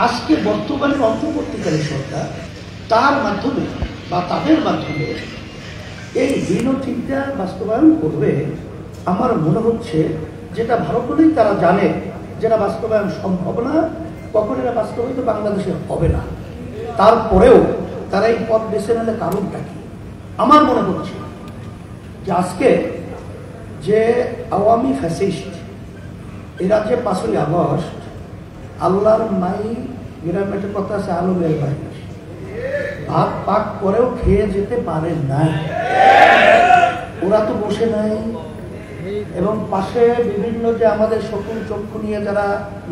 আজকে বর্তমানে অন্তর্বর্তীকালীন সরকার তার মাধ্যমে বা তাদের মাধ্যমে এই ভিন্ন চিন্তা বাস্তবায়ন করবে। আমার মনে হচ্ছে যেটা ভালো করেই তারা জানে যেটা বাস্তবায়ন সম্ভব না, কখন এরা বাস্তবায়িত বাংলাদেশে হবে না, তারপরেও তারা এই পথ বেছে নিলে কারণটা কি? আমার মনে হচ্ছে যে আজকে যে আওয়ামী ফ্যাসিস্ট এই রাজ্যে 5ই আগস্ট আল্লাহর মাই গ্রামের কথা আছে আলমের ভাই ভাত পাক করেও খেয়ে যেতে পারে নাই। ওরা তো বসে নাই, এবং পাশে বিভিন্ন যে আমাদের শকুন চক্ষু নিয়ে যারা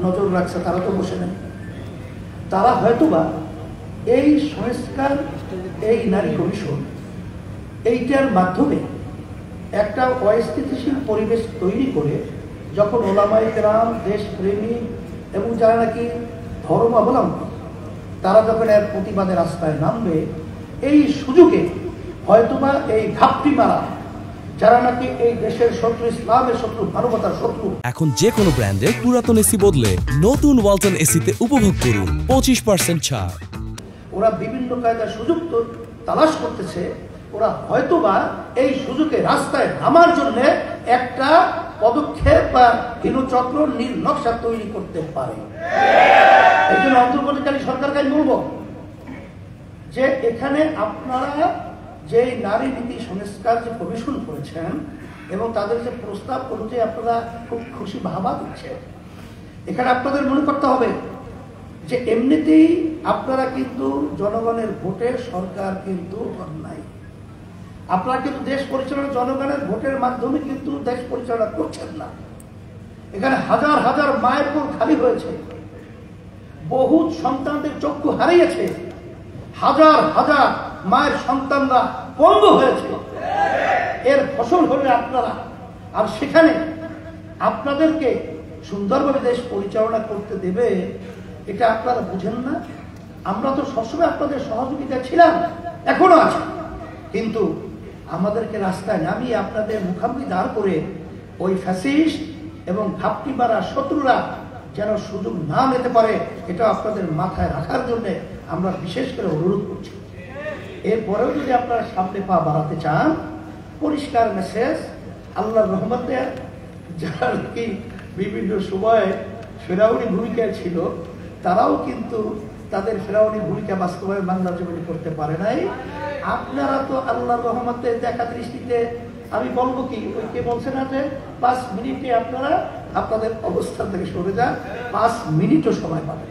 নজর রাখছে তারা তো বসে নাই। তারা হয়তোবা এই সংস্কার, এই নারী কমিশন এইটার মাধ্যমে একটা অস্থিতিশীল পরিবেশ তৈরি করে যখন ওলামায়ে কেরাম, দেশপ্রেমী এবং যারা নাকি ধর্মাবলম্বী তারা যখন এর প্রতিবাদের রাস্তায় নামবে, এই সুযোগে হয়তোবা এই ঘাপটি মারা যারা নাকি এই দেশের শত্রু, ইসলামের শত্রু, মানবতার শত্রু। এখন যে কোনো ব্র্যান্ডের পুরাতন এসি বদলে নতুন ওয়ালটন এসিতে উপভোগ করুন 25% ছাড়। ওরা বিভিন্ন কায়দার সুযোগ তো তালাশ করতেছে, ওরা হয়তোবা এই সুযোগে রাস্তায় নামার জন্য একটা পদক্ষেপ বা হীনচক্র নীল নকশা তৈরি করতে পারে। এই জন্য অন্তর্বর্তীকালীন সরকারকে আমি বলবো যে এখানে আপনারা যে নারী নীতি সংস্কার যে কমিশন করেছেন এবং তাদের যে প্রস্তাব অনুযায়ী আপনারা খুব খুশি ভাবা দিচ্ছেন, এখানে আপনাদের মনে করতে হবে যে এমনিতেই আপনারা কিন্তু জনগণের ভোটে সরকার কিন্তু নাই। আপনারা কিন্তু দেশ পরিচালনা জনগণের ভোটের মাধ্যমে কিন্তু দেশ পরিচালনা করছেন না। এখানে হাজার হাজার মায়ের কোল খালি হয়েছে, বহু সন্তানদের চক্ষু হারিয়েছে, হাজার হাজার মায়ের সন্তানরা পঙ্গু হয়েছে। এর ফসল হলে আপনারা, আর সেখানে আপনাদেরকে সুন্দরভাবে দেশ পরিচালনা করতে দেবে এটা আপনারা বুঝেন না। আমরা তো সবসময় আপনাদের সহযোগিতা ছিলাম, এখনো আছে, কিন্তু আমাদেরকে রাস্তায় নামিয়ে আপনাদের মুখামুখি দাঁড় করে ওই ফ্যাসিস্ট এবং ঘাপটি মারা শত্রুরা যেন সুযোগ না নিতে পারে এটা আপনাদের মাথায় রাখার জন্য আমরা বিশেষ করে অনুরোধ করছি। এরপরেও যদি আপনারা সামনে পা বাড়াতে চান, পরিষ্কার মেসেজ, আল্লাহর রহমতে যারা কি বিভিন্ন সময় ফেরাউনি ভূমিকা ছিল তারাও কিন্তু তাদের ফেরাউনি ভূমিকা বাস্তবায়ন বাংলা জমিনে করতে পারে নাই। আপনারা তো আল্লাহর রহমতে দেখা দৃষ্টিতে আমি বলবো কি, ওই কে বলছে না যে 5 মিনিটে আপনারা আপনাদের অবস্থান থেকে সরে যান, 5 মিনিটও সময় পাবেন।